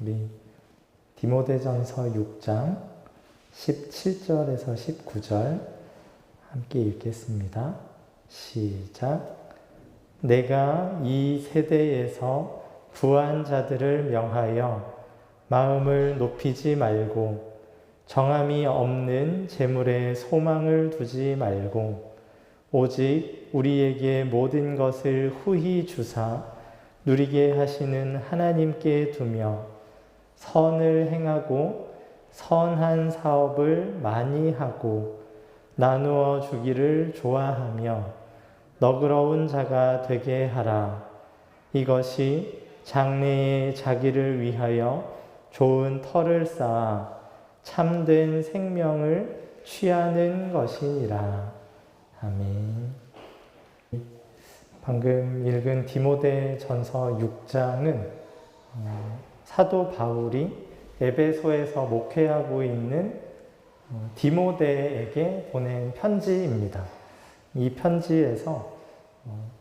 우리 디모데전서 6장 17절에서 19절 함께 읽겠습니다. 시작. 내가 이 세대에서 부한 자들을 명하여 마음을 높이지 말고 정함이 없는 재물에 소망을 두지 말고 오직 우리에게 모든 것을 후히 주사 누리게 하시는 하나님께 두며 선을 행하고 선한 사업을 많이 하고 나누어 주기를 좋아하며 너그러운 자가 되게 하라. 이것이 장래에 자기를 위하여 좋은 터를 쌓아 참된 생명을 취하는 것이니라. 아멘. 방금 읽은 디모데전서 6장은 사도 바울이 에베소에서 목회하고 있는 디모데에게 보낸 편지입니다. 이 편지에서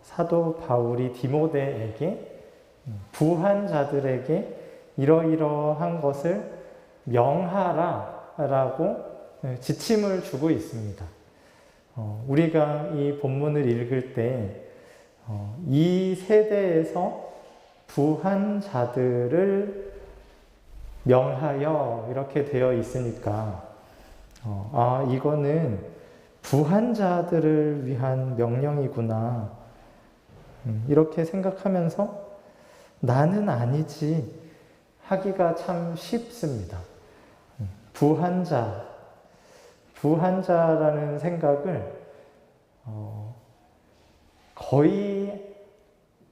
사도 바울이 디모데에게 부한 자들에게 이러이러한 것을 명하라 라고 지침을 주고 있습니다. 우리가 이 본문을 읽을 때 이 세대에서 부한 자들을 명하여 이렇게 되어 있으니까 이거는 부한 자들을 위한 명령이구나 이렇게 생각하면서 나는 아니지 하기가 참 쉽습니다. 부한 자라는 생각을 거의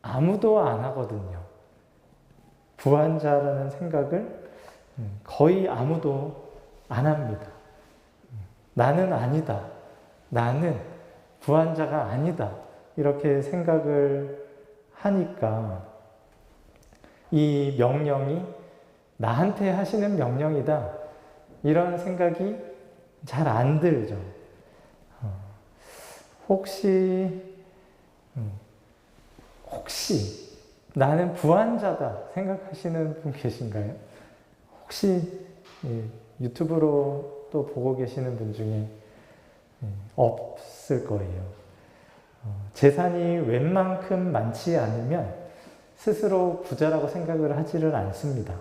아무도 안 하거든요. 부한 자라는 생각을 거의 아무도 안 합니다. 나는 아니다. 나는 부한 자가 아니다. 이렇게 생각을 하니까 이 명령이 나한테 하시는 명령이다. 이런 생각이 잘 안 들죠. 혹시 나는 부한 자다 생각하시는 분 계신가요? 혹시 유튜브로 또 보고 계시는 분 중에 없을 거예요. 재산이 웬만큼 많지 않으면 스스로 부자라고 생각을 하지를 않습니다.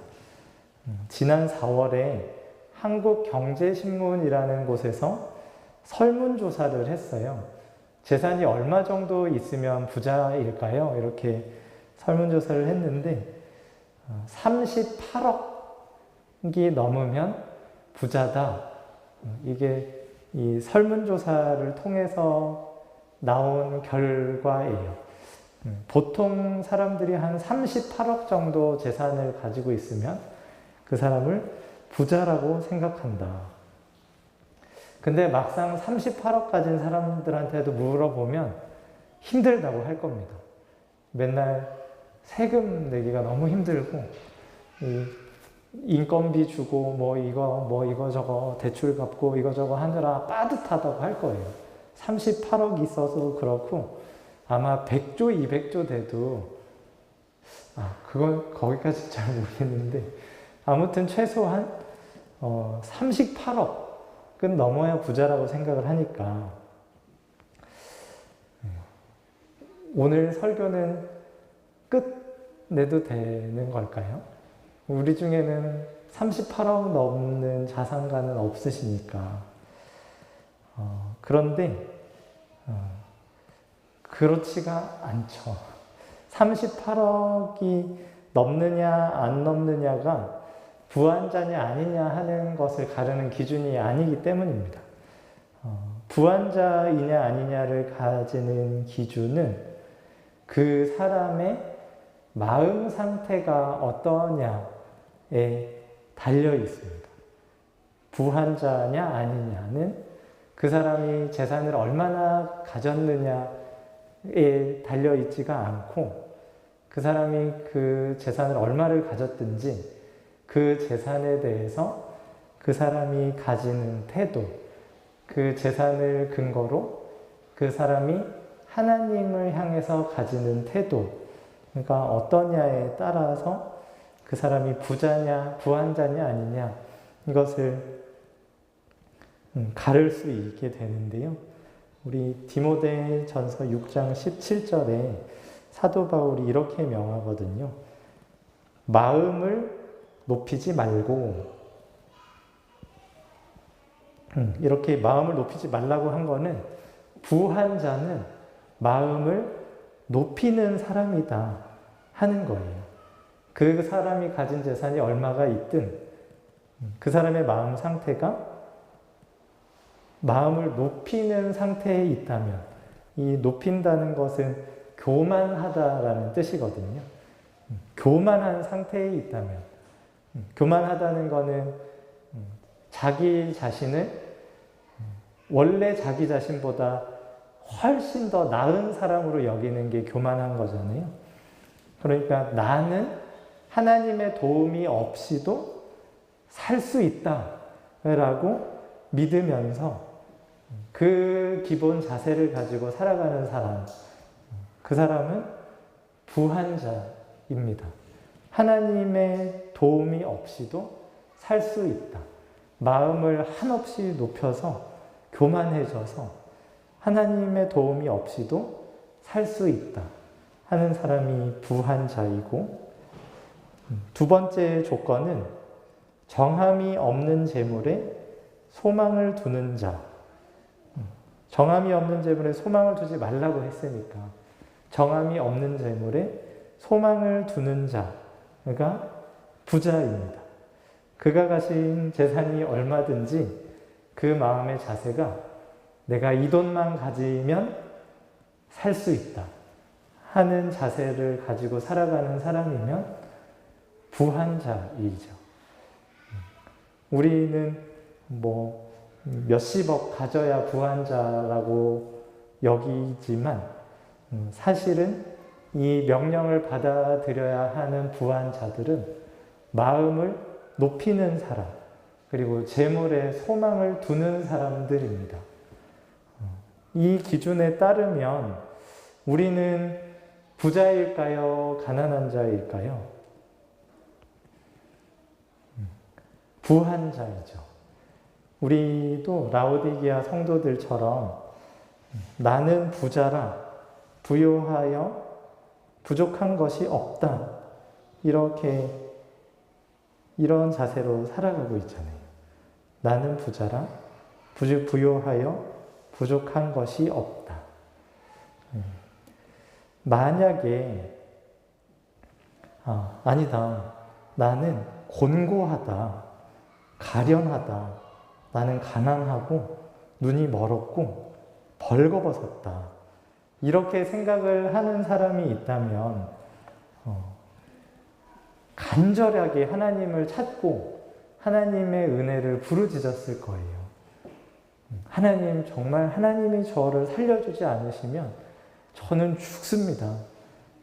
지난 4월에 한국경제신문이라는 곳에서 설문조사를 했어요. 재산이 얼마 정도 있으면 부자일까요? 이렇게 설문조사를 했는데 38억이 넘으면 부자다. 이게 이 설문조사를 통해서 나온 결과예요. 보통 사람들이 한 38억 정도 재산을 가지고 있으면 그 사람을 부자라고 생각한다. 근데 막상 38억 가진 사람들한테도 물어보면 힘들다고 할 겁니다. 맨날 세금 내기가 너무 힘들고 인건비 주고 뭐 이거 대출 갚고 이거저거 하느라 빠듯하다고 할 거예요. 38억 있어서 그렇고 아마 100조, 200조 돼도 그건 거기까지 잘 모르겠는데 아무튼 최소한 38억은 넘어야 부자라고 생각을 하니까 오늘 설교는 끝내도 되는 걸까요? 우리 중에는 38억 넘는 자산가는 없으시니까 그런데 그렇지가 않죠. 38억이 넘느냐 안 넘느냐가 부한자냐 아니냐 하는 것을 가르는 기준이 아니기 때문입니다. 부한자이냐 아니냐를 가지는 기준은 그 사람의 마음 상태가 어떠냐에 달려 있습니다. 부한자냐 아니냐는 그 사람이 재산을 얼마나 가졌느냐에 달려 있지가 않고 그 사람이 그 재산을 얼마를 가졌든지 그 재산에 대해서 그 사람이 가지는 태도, 그 재산을 근거로 그 사람이 하나님을 향해서 가지는 태도, 그러니까 어떠냐에 따라서 그 사람이 부자냐 부한자냐 아니냐 이것을 가를 수 있게 되는데요. 우리 디모데전서 6장 17절에 사도 바울이 이렇게 명하거든요. 마음을 높이지 말고, 이렇게 마음을 높이지 말라고 한 거는 부한 자는 마음을 높이는 사람이다 하는 거예요. 그 사람이 가진 재산이 얼마가 있든 그 사람의 마음 상태가 마음을 높이는 상태에 있다면, 이 높인다는 것은 교만하다라는 뜻이거든요. 교만한 상태에 있다면, 교만하다는 것은 자기 자신을 원래 자기 자신보다 훨씬 더 나은 사람으로 여기는 게 교만한 거잖아요. 그러니까 나는 하나님의 도움이 없이도 살 수 있다라고 믿으면서 그 기본 자세를 가지고 살아가는 사람, 그 사람은 부한자입니다. 하나님의 도움이 없이도 살 수 있다. 마음을 한없이 높여서 교만해져서 하나님의 도움이 없이도 살 수 있다 하는 사람이 부한자이고, 두 번째 조건은 정함이 없는 재물에 소망을 두는 자. 정함이 없는 재물에 소망을 두지 말라고 했으니까 정함이 없는 재물에 소망을 두는 자가 부자입니다. 그가 가진 재산이 얼마든지 그 마음의 자세가 내가 이 돈만 가지면 살 수 있다 하는 자세를 가지고 살아가는 사람이면 부한자이죠. 우리는 몇십억 가져야 부한자라고 여기지만 사실은 이 명령을 받아들여야 하는 부한자들은 마음을 높이는 사람, 그리고 재물에 소망을 두는 사람들입니다. 이 기준에 따르면 우리는 부자일까요? 가난한 자일까요? 부한자이죠. 우리도 라오디게아 성도들처럼 나는 부자라 부요하여 부족한 것이 없다, 이런 자세로 살아가고 있잖아요. 나는 부자라 부요하여 부족한 것이 없다. 만약에 아니다, 나는 곤고하다, 가련하다, 나는 가난하고 눈이 멀었고 벌거벗었다, 이렇게 생각을 하는 사람이 있다면 간절하게 하나님을 찾고 하나님의 은혜를 부르짖었을 거예요. 하나님, 정말 하나님이 저를 살려주지 않으시면 저는 죽습니다.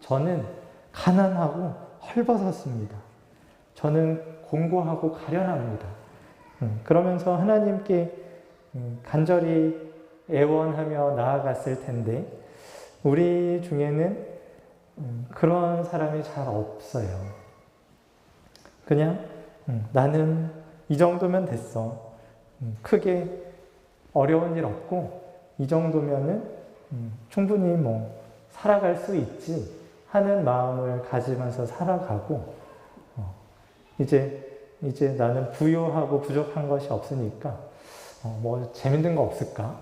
저는 가난하고 헐벗었습니다. 저는 곤고하고 가련합니다. 그러면서 하나님께 간절히 애원하며 나아갔을 텐데 우리 중에는 그런 사람이 잘 없어요. 그냥 나는 이 정도면 됐어. 크게 어려운 일 없고 이 정도면은 충분히 살아갈 수 있지 하는 마음을 가지면서 살아가고, 이제 나는 부요하고 부족한 것이 없으니까 재밌는 거 없을까?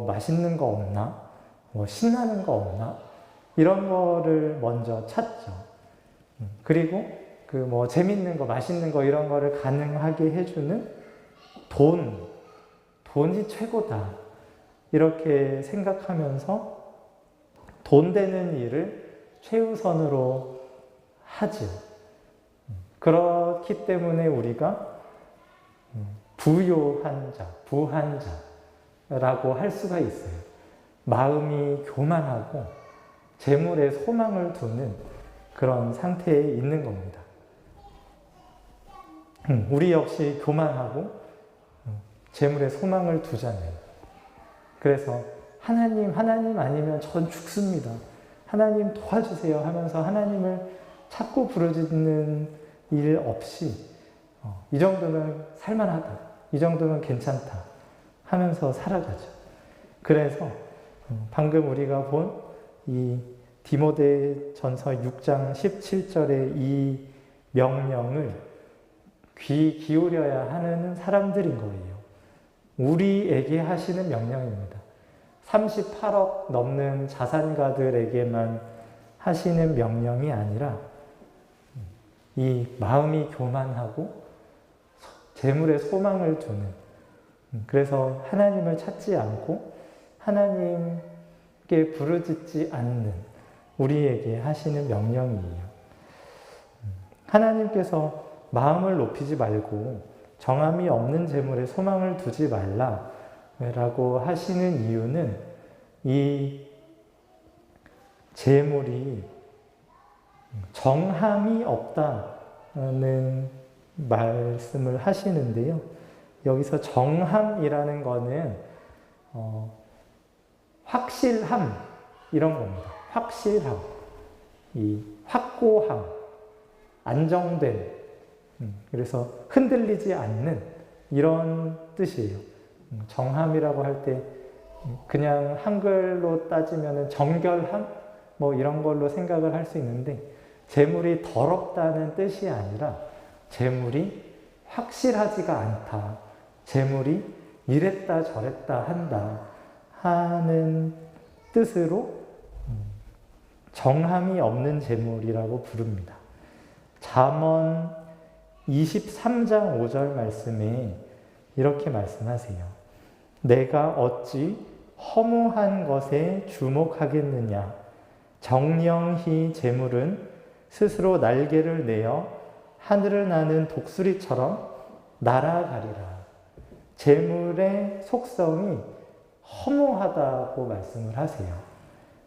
맛있는 거 없나? 신나는 거 없나? 이런 거를 먼저 찾죠. 그리고 재밌는 거, 맛있는 거 이런 거를 가능하게 해주는 돈이 최고다, 이렇게 생각하면서 돈 되는 일을 최우선으로 하죠. 그렇기 때문에 우리가 부요한 자, 부한자라고 할 수가 있어요. 마음이 교만하고 재물에 소망을 두는 그런 상태에 있는 겁니다. 우리 역시 교만하고 재물에 소망을 두잖아요. 그래서 하나님 아니면 전 죽습니다. 하나님 도와주세요 하면서 하나님을 찾고 부르짖는 일 없이 이 정도면 살만하다, 이 정도면 괜찮다 하면서 살아가죠. 그래서 방금 우리가 본 이 디모데전서 6장 17절의 이 명령을 귀 기울여야 하는 사람들인 거예요. 우리에게 하시는 명령입니다. 38억 넘는 자산가들에게만 하시는 명령이 아니라 이 마음이 교만하고 재물에 소망을 두는, 그래서 하나님을 찾지 않고 하나님께 부르짖지 않는 우리에게 하시는 명령이에요. 하나님께서 마음을 높이지 말고 정함이 없는 재물에 소망을 두지 말라라고 하시는 이유는 이 재물이 정함이 없다는 말씀을 하시는데요. 여기서 정함이라는 거는 확실함 이런 겁니다. 확실함, 이 확고함, 안정된, 그래서 흔들리지 않는 이런 뜻이에요. 정함이라고 할 때 그냥 한글로 따지면 정결함 뭐 이런 걸로 생각을 할 수 있는데, 재물이 더럽다는 뜻이 아니라 재물이 확실하지가 않다, 재물이 이랬다 저랬다 한다 하는 뜻으로 정함이 없는 재물이라고 부릅니다. 잠언 23장 5절 말씀에 이렇게 말씀하세요. 내가 어찌 허무한 것에 주목하겠느냐. 정령히 재물은 스스로 날개를 내어 하늘을 나는 독수리처럼 날아가리라. 재물의 속성이 허무하다고 말씀을 하세요.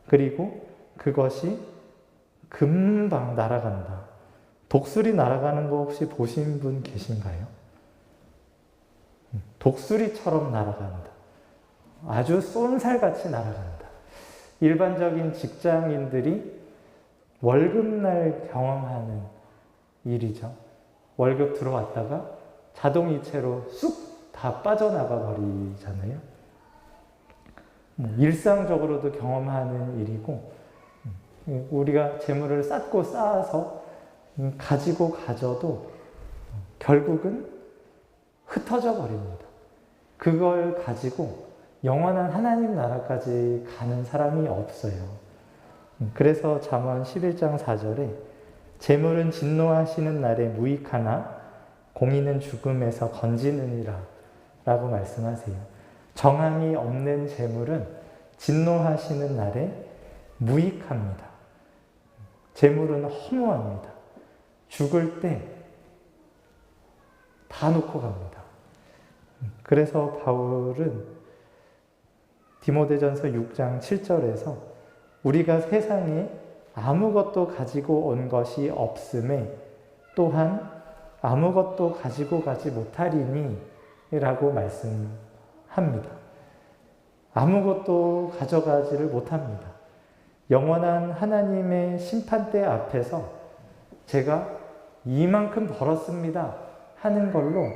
그리고 그것이 금방 날아간다. 독수리 날아가는 거 혹시 보신 분 계신가요? 독수리처럼 날아간다. 아주 쏜살같이 날아간다. 일반적인 직장인들이 월급날 경험하는 일이죠. 월급 들어왔다가 자동이체로 쑥 다 빠져나가 버리잖아요. 일상적으로도 경험하는 일이고, 우리가 재물을 쌓고 쌓아서 가지고 가져도 결국은 흩어져 버립니다. 그걸 가지고 영원한 하나님 나라까지 가는 사람이 없어요. 그래서 잠언 11장 4절에 재물은 진노하시는 날에 무익하나 공의는 죽음에서 건지느니라 라고 말씀하세요. 정함이 없는 재물은 진노하시는 날에 무익합니다. 재물은 허무합니다. 죽을 때 다 놓고 갑니다. 그래서 바울은 디모데전서 6장 7절에서 우리가 세상에 아무것도 가지고 온 것이 없음에 또한 아무것도 가지고 가지 못하리니 라고 말씀합니다. 아무것도 가져가지를 못합니다. 영원한 하나님의 심판대 앞에서 제가 이만큼 벌었습니다 하는 걸로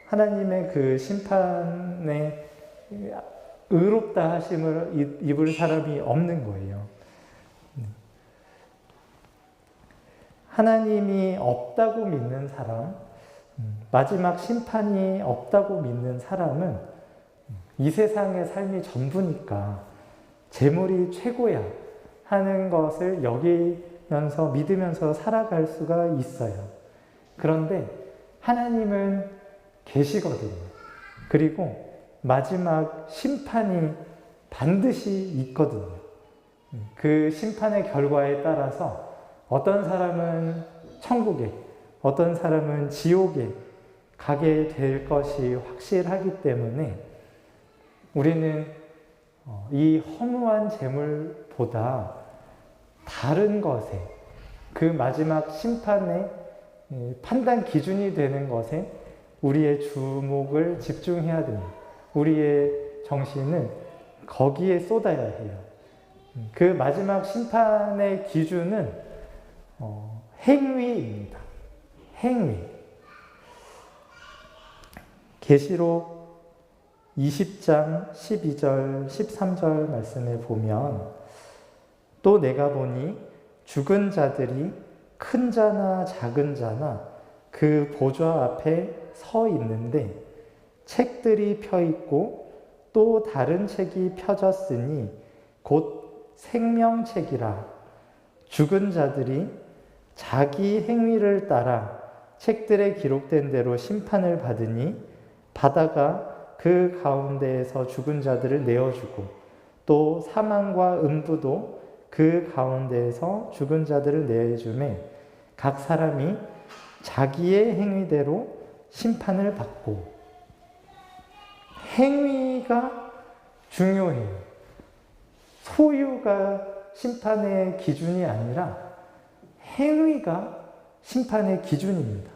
하나님의 그 심판에 의롭다 하심을 입을 사람이 없는 거예요. 하나님이 없다고 믿는 사람, 마지막 심판이 없다고 믿는 사람은 이 세상의 삶이 전부니까 재물이 최고야 하는 것을 여기면서 믿으면서 살아갈 수가 있어요. 그런데 하나님은 계시거든요. 그리고 마지막 심판이 반드시 있거든요. 그 심판의 결과에 따라서 어떤 사람은 천국에, 어떤 사람은 지옥에 가게 될 것이 확실하기 때문에 우리는 이 허무한 재물보다 다른 것에, 그 마지막 심판의 판단 기준이 되는 것에 우리의 주목을 집중해야 됩니다. 우리의 정신은 거기에 쏟아야 해요. 그 마지막 심판의 기준은 행위입니다. 행위. 계시록 20장 12절 13절 말씀에 보면 또 내가 보니 죽은 자들이 큰 자나 작은 자나 그 보좌 앞에 서 있는데 책들이 펴 있고 또 다른 책이 펴졌으니 곧 생명책이라. 죽은 자들이 자기 행위를 따라 책들에 기록된 대로 심판을 받으니 바다가 그 가운데에서 죽은 자들을 내어주고 또 사망과 음부도 그 가운데에서 죽은 자들을 내어주매 각 사람이 자기의 행위대로 심판을 받고. 행위가 중요해요. 소유가 심판의 기준이 아니라 행위가 심판의 기준입니다.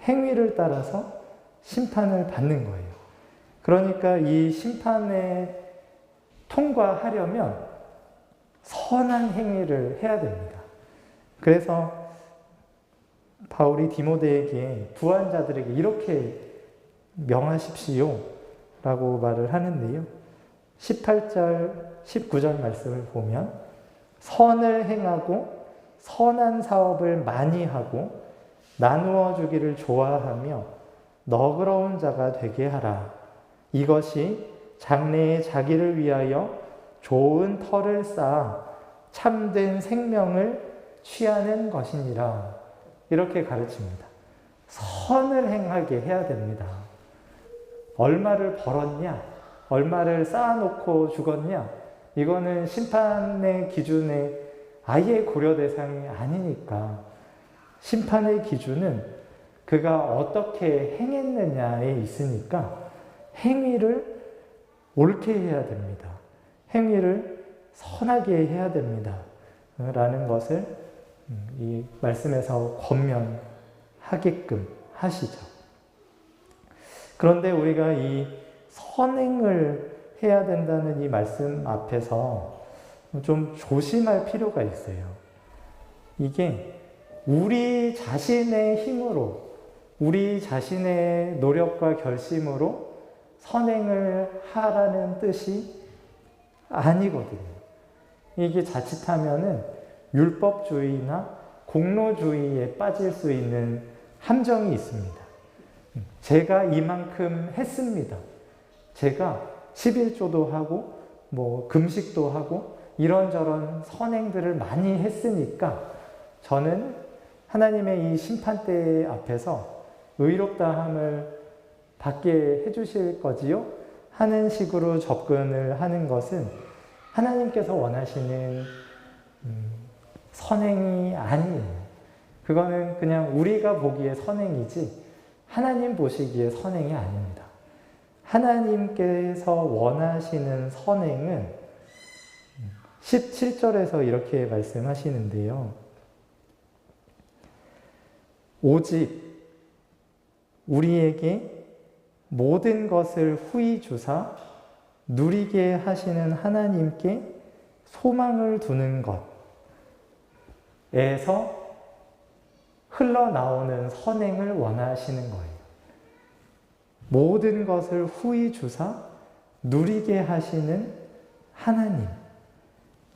행위를 따라서 심판을 받는 거예요. 그러니까 이 심판에 통과하려면 선한 행위를 해야 됩니다. 그래서 바울이 디모데에게 부한 자들에게 이렇게 명하십시오 라고 말을 하는데요. 18절, 19절 말씀을 보면 선을 행하고 선한 사업을 많이 하고 나누어 주기를 좋아하며 너그러운 자가 되게 하라. 이것이 장래에 자기를 위하여 좋은 터를 쌓아 참된 생명을 취하는 것이니라. 이렇게 가르칩니다. 선을 행하게 해야 됩니다. 얼마를 벌었냐? 얼마를 쌓아놓고 죽었냐? 이거는 심판의 기준에 아예 고려 대상이 아니니까 심판의 기준은 그가 어떻게 행했느냐에 있으니까 행위를 옳게 해야 됩니다. 행위를 선하게 해야 됩니다. 라는 것을 이 말씀에서 권면하게끔 하시죠. 그런데 우리가 이 선행을 해야 된다는 이 말씀 앞에서 좀 조심할 필요가 있어요. 이게 우리 자신의 힘으로, 우리 자신의 노력과 결심으로 선행을 하라는 뜻이 아니거든요. 이게 자칫하면은 율법주의나 공로주의에 빠질 수 있는 함정이 있습니다. 제가 이만큼 했습니다. 제가 11조도 하고 금식도 하고 이런저런 선행들을 많이 했으니까 저는 하나님의 이 심판대 앞에서 의롭다함을 받게 해주실 거지요? 하는 식으로 접근을 하는 것은 하나님께서 원하시는 선행이 아니에요. 그거는 그냥 우리가 보기에 선행이지 하나님 보시기에 선행이 아닙니다. 하나님께서 원하시는 선행은 17절에서 이렇게 말씀하시는데요. 오직 우리에게 모든 것을 후히 주사 누리게 하시는 하나님께 소망을 두는 것에서 흘러나오는 선행을 원하시는 거예요. 모든 것을 후히 주사 누리게 하시는 하나님.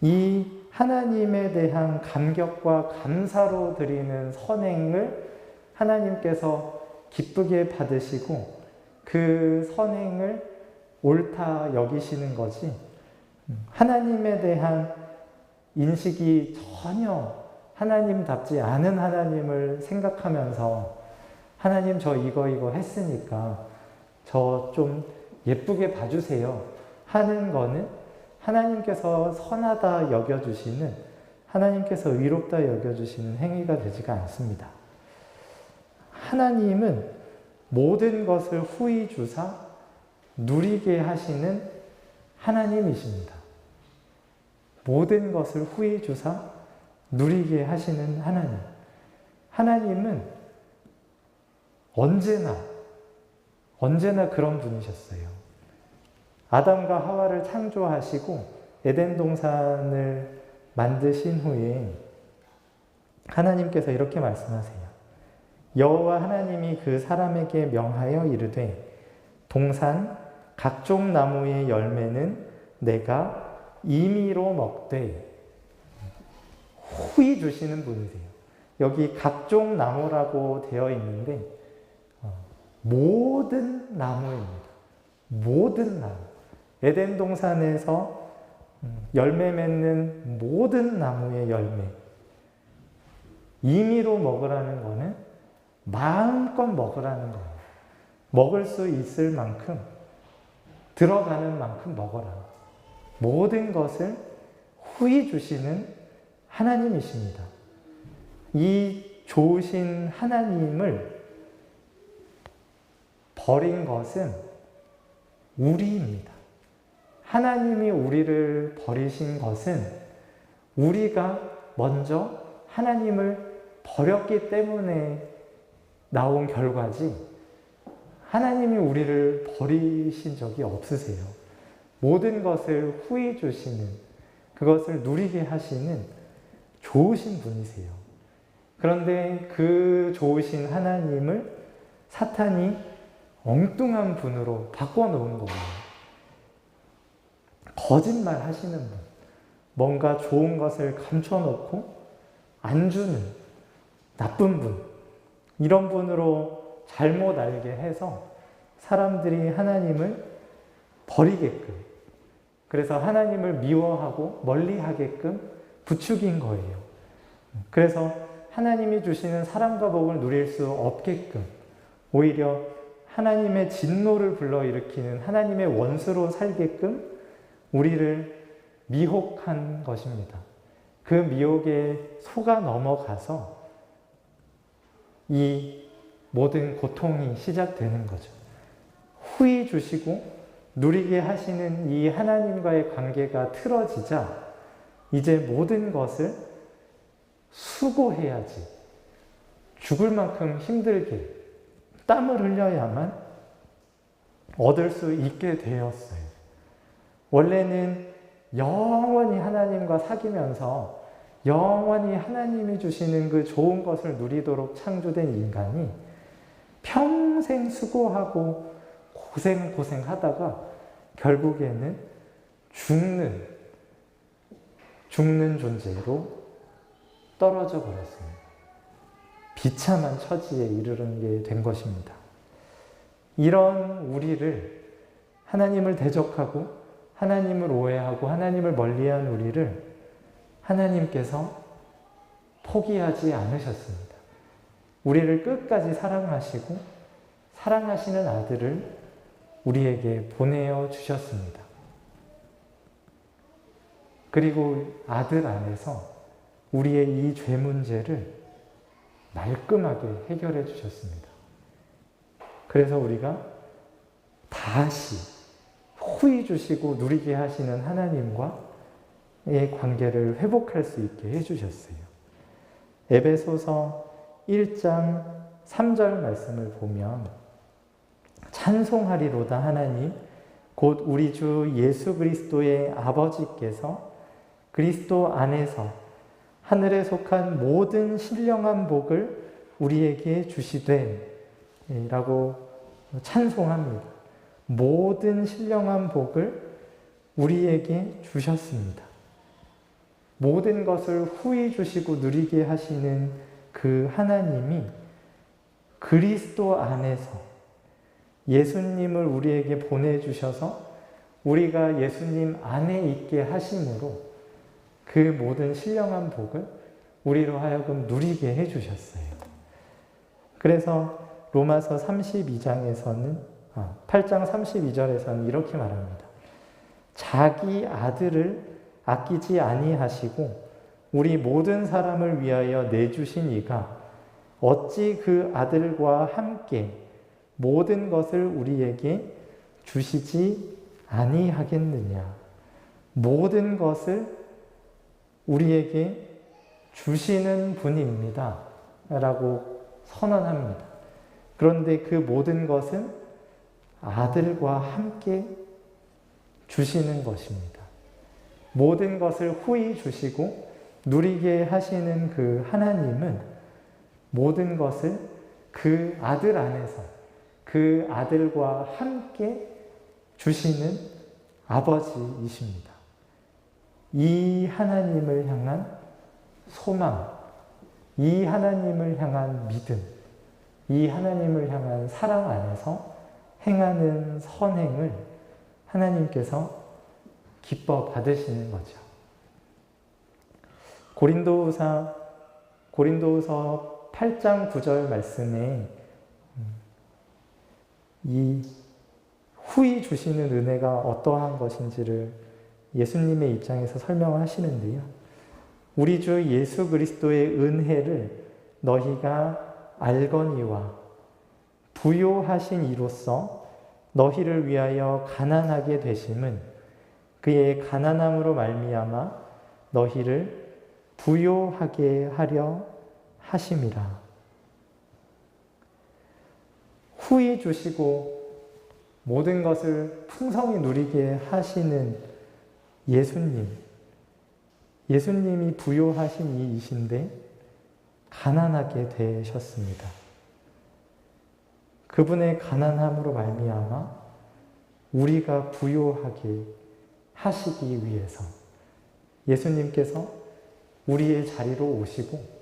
이 하나님에 대한 감격과 감사로 드리는 선행을 하나님께서 기쁘게 받으시고 그 선행을 옳다 여기시는 거지, 하나님에 대한 인식이 전혀 하나님답지 않은 하나님을 생각하면서 하나님 저 이거 했으니까 저 좀 예쁘게 봐주세요 하는 거는 하나님께서 선하다 여겨주시는, 하나님께서 의롭다 여겨주시는 행위가 되지가 않습니다. 하나님은 모든 것을 후히 주사 누리게 하시는 하나님이십니다. 모든 것을 후히 주사 누리게 하시는 하나님. 하나님은 언제나 그런 분이셨어요. 아담과 하와를 창조하시고 에덴 동산을 만드신 후에 하나님께서 이렇게 말씀하세요. 여호와 하나님이 그 사람에게 명하여 이르되 동산 각종 나무의 열매는 내가 임의로 먹되. 후히 주시는 분이세요. 여기 각종 나무라고 되어 있는데 모든 나무입니다. 모든 나무. 에덴 동산에서 열매 맺는 모든 나무의 열매. 임의로 먹으라는 거는 마음껏 먹으라는 거예요. 먹을 수 있을 만큼, 들어가는 만큼 먹어라. 모든 것을 후히 주시는 하나님이십니다. 이 좋으신 하나님을 버린 것은 우리입니다. 하나님이 우리를 버리신 것은 우리가 먼저 하나님을 버렸기 때문에 나온 결과지, 하나님이 우리를 버리신 적이 없으세요. 모든 것을 후히 주시는, 그것을 누리게 하시는 좋으신 분이세요. 그런데 그 좋으신 하나님을 사탄이 엉뚱한 분으로 바꿔놓은 거예요. 거짓말 하시는 분, 뭔가 좋은 것을 감춰놓고 안 주는 나쁜 분, 이런 분으로 잘못 알게 해서 사람들이 하나님을 버리게끔, 그래서 하나님을 미워하고 멀리하게끔 부추긴 거예요. 그래서 하나님이 주시는 사랑과 복을 누릴 수 없게끔, 오히려 하나님의 진노를 불러일으키는 하나님의 원수로 살게끔 우리를 미혹한 것입니다. 그 미혹에 속아 넘어가서 이 모든 고통이 시작되는 거죠. 후히 주시고 누리게 하시는 이 하나님과의 관계가 틀어지자 이제 모든 것을 수고해야지, 죽을 만큼 힘들게 땀을 흘려야만 얻을 수 있게 되었어요. 원래는 영원히 하나님과 사귀면서 영원히 하나님이 주시는 그 좋은 것을 누리도록 창조된 인간이 평생 수고하고 고생하다가 결국에는 죽는 존재로 떨어져 버렸습니다. 비참한 처지에 이르는 게 된 것입니다. 이런 우리를, 하나님을 대적하고 하나님을 오해하고 하나님을 멀리한 우리를 하나님께서 포기하지 않으셨습니다. 우리를 끝까지 사랑하시고 사랑하시는 아들을 우리에게 보내어 주셨습니다. 그리고 아들 안에서 우리의 이 죄 문제를 말끔하게 해결해 주셨습니다. 그래서 우리가 다시 후히 주시고 누리게 하시는 하나님과의 관계를 회복할 수 있게 해주셨어요. 에베소서 1장 3절 말씀을 보면 찬송하리로다 하나님 곧 우리 주 예수 그리스도의 아버지께서 그리스도 안에서 하늘에 속한 모든 신령한 복을 우리에게 주시되 라고 찬송합니다. 모든 신령한 복을 우리에게 주셨습니다. 모든 것을 후히 주시고 누리게 하시는 그 하나님이 그리스도 안에서 예수님을 우리에게 보내주셔서 우리가 예수님 안에 있게 하심으로 그 모든 신령한 복을 우리로 하여금 누리게 해주셨어요. 그래서 로마서 8장 32절에서는 이렇게 말합니다. 자기 아들을 아끼지 아니하시고 우리 모든 사람을 위하여 내주신 이가 어찌 그 아들과 함께 모든 것을 우리에게 주시지 아니하겠느냐. 모든 것을 우리에게 주시는 분입니다. 라고 선언합니다. 그런데 그 모든 것은 아들과 함께 주시는 것입니다. 모든 것을 후히 주시고 누리게 하시는 그 하나님은 모든 것을 그 아들 안에서 그 아들과 함께 주시는 아버지이십니다. 이 하나님을 향한 소망, 이 하나님을 향한 믿음, 이 하나님을 향한 사랑 안에서 행하는 선행을 하나님께서 기뻐 받으시는 거죠. 고린도후서 8장 9절 말씀에 이 후히 주시는 은혜가 어떠한 것인지를 예수님의 입장에서 설명하시는데요. 우리 주 예수 그리스도의 은혜를 너희가 알거니와 부요하신 이로써 너희를 위하여 가난하게 되심은 그의 가난함으로 말미암아 너희를 부요하게 하려 하심이라. 후히 주시고 모든 것을 풍성히 누리게 하시는 예수님이 부요하신 이이신데 가난하게 되셨습니다. 그분의 가난함으로 말미암아 우리가 부요하게 하시기 위해서 예수님께서 우리의 자리로 오시고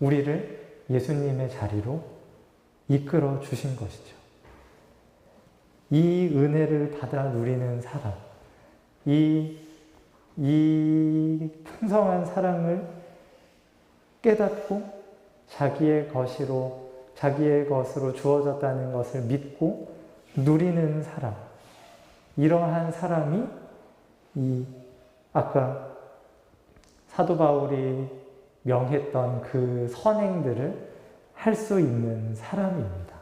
우리를 예수님의 자리로 이끌어 주신 것이죠. 이 은혜를 받아 누리는 사람, 이 풍성한 사랑을 깨닫고 자기의 것으로 주어졌다는 것을 믿고 누리는 사람, 이러한 사람이 아까 사도 바울이 명했던 그 선행들을 할 수 있는 사람입니다.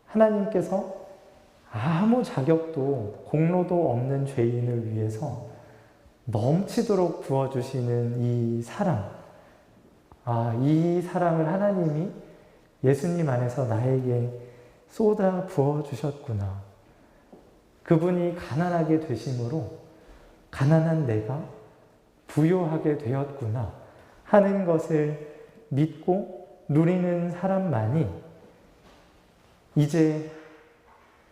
하나님께서 아무 자격도 공로도 없는 죄인을 위해서 넘치도록 부어주시는 이 사랑, 이 사랑을 하나님이 예수님 안에서 나에게 쏟아 부어주셨구나. 그분이 가난하게 되심으로 가난한 내가 부요하게 되었구나 하는 것을 믿고 누리는 사람만이 이제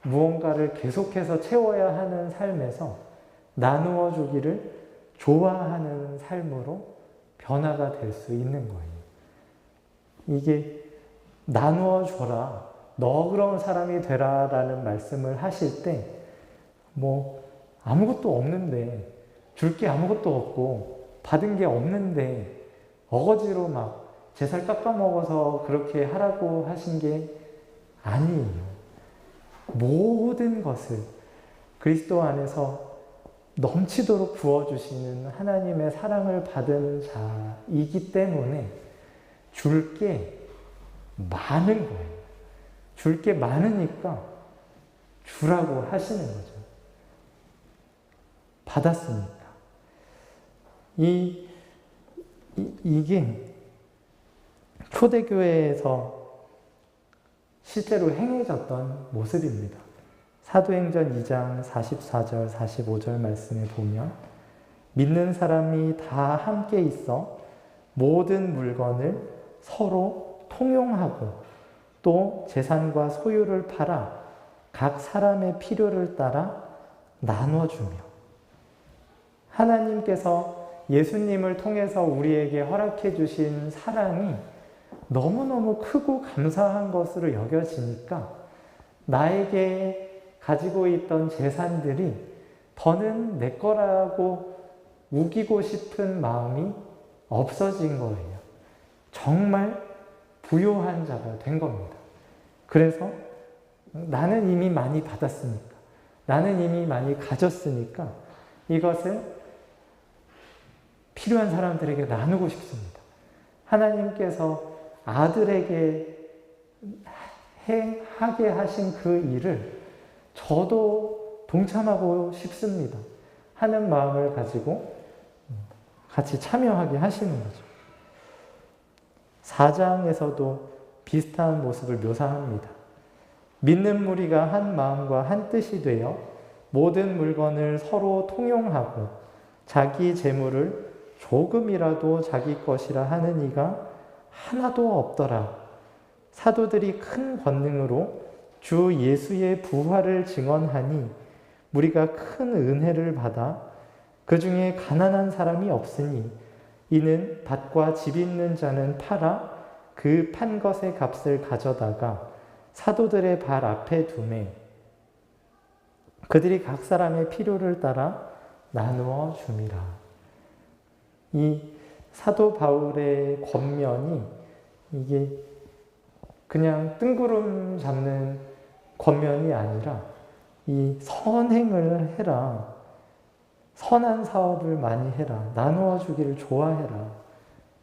무언가를 계속해서 채워야 하는 삶에서 나누어 주기를 좋아하는 삶으로 변화가 될 수 있는 거예요. 이게 나누어 줘라, 너 그런 사람이 되라 라는 말씀을 하실 때 아무것도 없는데, 줄 게 아무것도 없고 받은 게 없는데 어거지로 막 제 살 깎아먹어서 그렇게 하라고 하신 게 아니에요. 모든 것을 그리스도 안에서 넘치도록 부어주시는 하나님의 사랑을 받은 자이기 때문에 줄 게 많은 거예요. 줄 게 많으니까 주라고 하시는 거죠. 받았으니까. 이게 초대교회에서 실제로 행해졌던 모습입니다. 사도행전 2장 44절, 45절 말씀에 보면 믿는 사람이 다 함께 있어 모든 물건을 서로 통용하고 또 재산과 소유를 팔아 각 사람의 필요를 따라 나눠주며 하나님께서 예수님을 통해서 우리에게 허락해 주신 사랑이 너무너무 크고 감사한 것으로 여겨지니까 나에게 가지고 있던 재산들이 더는 내 거라고 우기고 싶은 마음이 없어진 거예요. 정말 부요한 자가 된 겁니다. 그래서 나는 이미 많이 받았으니까, 나는 이미 많이 가졌으니까 이것을 필요한 사람들에게 나누고 싶습니다. 하나님께서 아들에게 하게 하신 그 일을 저도 동참하고 싶습니다 하는 마음을 가지고 같이 참여하게 하시는 거죠. 4장에서도 비슷한 모습을 묘사합니다. 믿는 무리가 한 마음과 한 뜻이 되어 모든 물건을 서로 통용하고 자기 재물을 조금이라도 자기 것이라 하는 이가 하나도 없더라. 사도들이 큰 권능으로 주 예수의 부활을 증언하니 우리가 큰 은혜를 받아 그 중에 가난한 사람이 없으니 이는 밭과 집 있는 자는 팔아 그 판 것의 값을 가져다가 사도들의 발 앞에 두매 그들이 각 사람의 필요를 따라 나누어 줌이라. 이 사도 바울의 권면이 이게 그냥 뜬구름 잡는 권면이 아니라 이 선행을 해라. 선한 사업을 많이 해라. 나누어 주기를 좋아해라.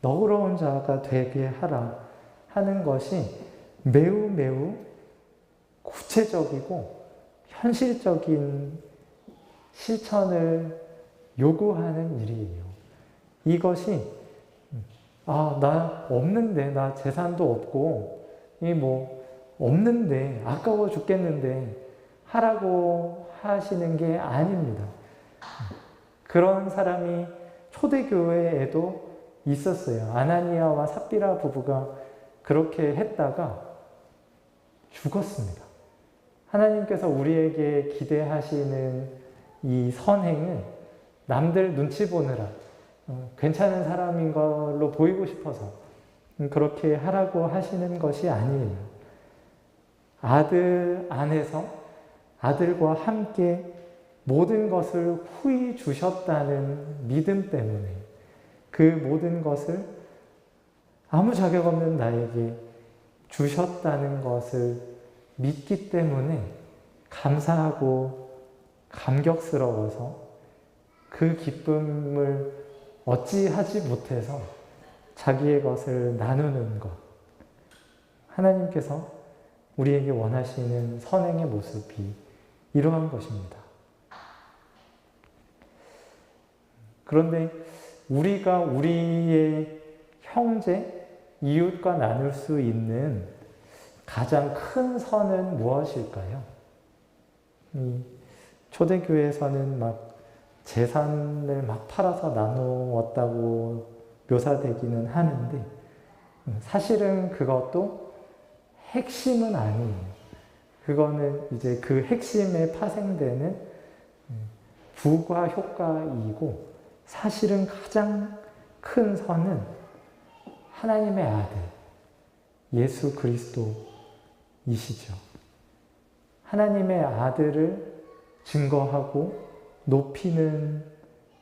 너그러운 자가 되게 하라 하는 것이 매우 매우 구체적이고 현실적인 실천을 요구하는 일이에요. 이것이 나 없는데, 나 재산도 없고 없는데 아까워 죽겠는데 하라고 하시는 게 아닙니다. 그런 사람이 초대교회에도 있었어요. 아나니아와 삽비라 부부가 그렇게 했다가 죽었습니다. 하나님께서 우리에게 기대하시는 이 선행은 남들 눈치 보느라 괜찮은 사람인 걸로 보이고 싶어서 그렇게 하라고 하시는 것이 아니에요. 아들 안에서 아들과 함께 모든 것을 후히 주셨다는 믿음 때문에 그 모든 것을 아무 자격 없는 나에게 주셨다는 것을 믿기 때문에 감사하고 감격스러워서 그 기쁨을 어찌하지 못해서 자기의 것을 나누는 것. 하나님께서 우리에게 원하시는 선행의 모습이 이러한 것입니다. 그런데 우리가 우리의 형제, 이웃과 나눌 수 있는 가장 큰 선은 무엇일까요? 초대교회에서는 재산을 팔아서 나누었다고 묘사되기는 하는데 사실은 그것도 핵심은 아니에요. 그거는 이제 그 핵심에 파생되는 부가 효과이고 사실은 가장 큰 선은 하나님의 아들 예수 그리스도이시죠. 하나님의 아들을 증거하고 높이는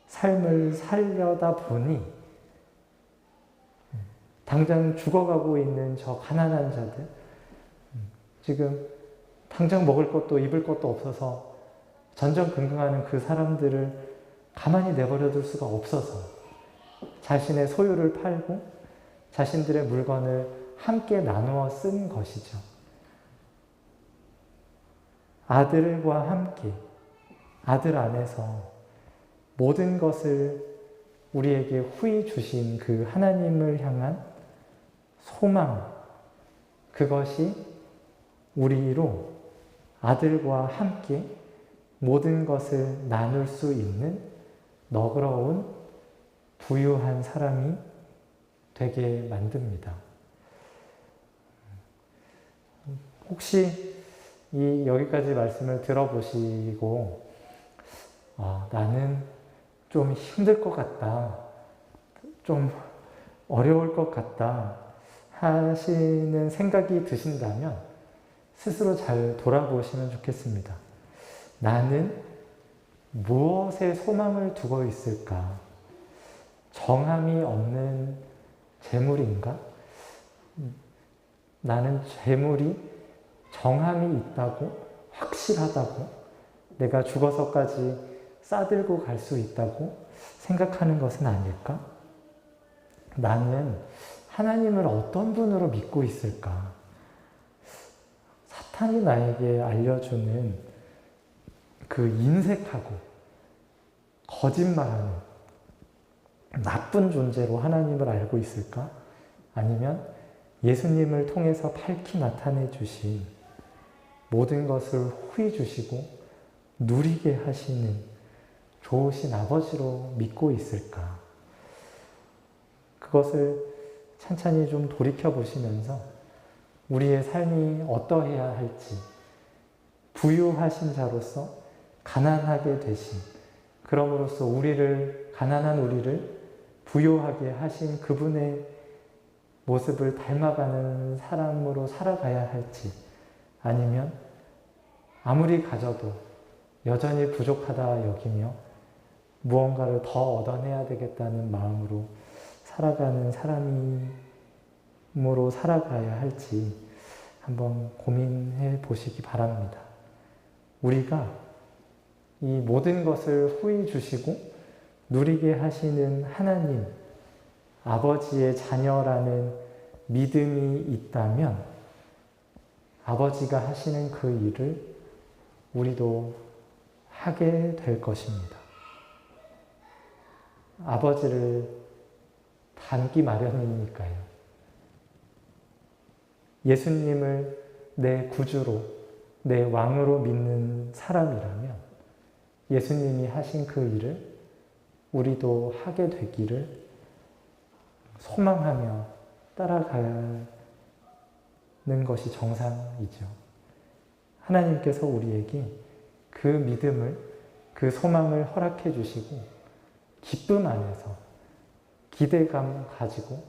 삶을 살려다 보니 당장 죽어가고 있는 저 가난한 자들, 지금 당장 먹을 것도 입을 것도 없어서 전전긍긍하는 그 사람들을 가만히 내버려둘 수가 없어서 자신의 소유를 팔고 자신들의 물건을 함께 나누어 쓴 것이죠. 아들과 함께 아들 안에서 모든 것을 우리에게 후히 주신 그 하나님을 향한 소망, 그것이 우리로 아들과 함께 모든 것을 나눌 수 있는 너그러운 부유한 사람이 되게 만듭니다. 혹시 여기까지 말씀을 들어보시고 나는 좀 힘들 것 같다, 좀 어려울 것 같다 하시는 생각이 드신다면 스스로 잘 돌아보시면 좋겠습니다. 나는 무엇에 소망을 두고 있을까? 정함이 없는 재물인가? 나는 재물이 정함이 있다고, 확실하다고, 내가 죽어서까지 싸들고 갈 수 있다고 생각하는 것은 아닐까? 나는 하나님을 어떤 분으로 믿고 있을까? 사탄이 나에게 알려주는 그 인색하고 거짓말하는 나쁜 존재로 하나님을 알고 있을까? 아니면 예수님을 통해서 밝히 나타내 주신 모든 것을 후히 주시고 누리게 하시는 좋으신 아버지로 믿고 있을까? 그것을 찬찬히 좀 돌이켜 보시면서 우리의 삶이 어떠해야 할지, 부유하신 자로서 가난하게 되신, 그럼으로써 가난한 우리를 부유하게 하신 그분의 모습을 닮아가는 사람으로 살아가야 할지, 아니면 아무리 가져도 여전히 부족하다 여기며 무언가를 더 얻어내야 되겠다는 마음으로 살아가는 사람으로 살아가야 할지 한번 고민해 보시기 바랍니다. 우리가 이 모든 것을 후히 주시고 누리게 하시는 하나님, 아버지의 자녀라는 믿음이 있다면 아버지가 하시는 그 일을 우리도 하게 될 것입니다. 아버지를 닮기 마련이니까요. 예수님을 내 구주로, 내 왕으로 믿는 사람이라면 예수님이 하신 그 일을 우리도 하게 되기를 소망하며 따라가는 것이 정상이죠. 하나님께서 우리에게 그 믿음을, 그 소망을 허락해 주시고 기쁨 안에서 기대감 가지고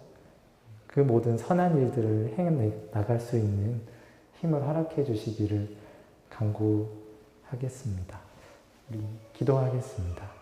그 모든 선한 일들을 해나갈 수 있는 힘을 허락해 주시기를 간구하겠습니다. 우리 기도하겠습니다.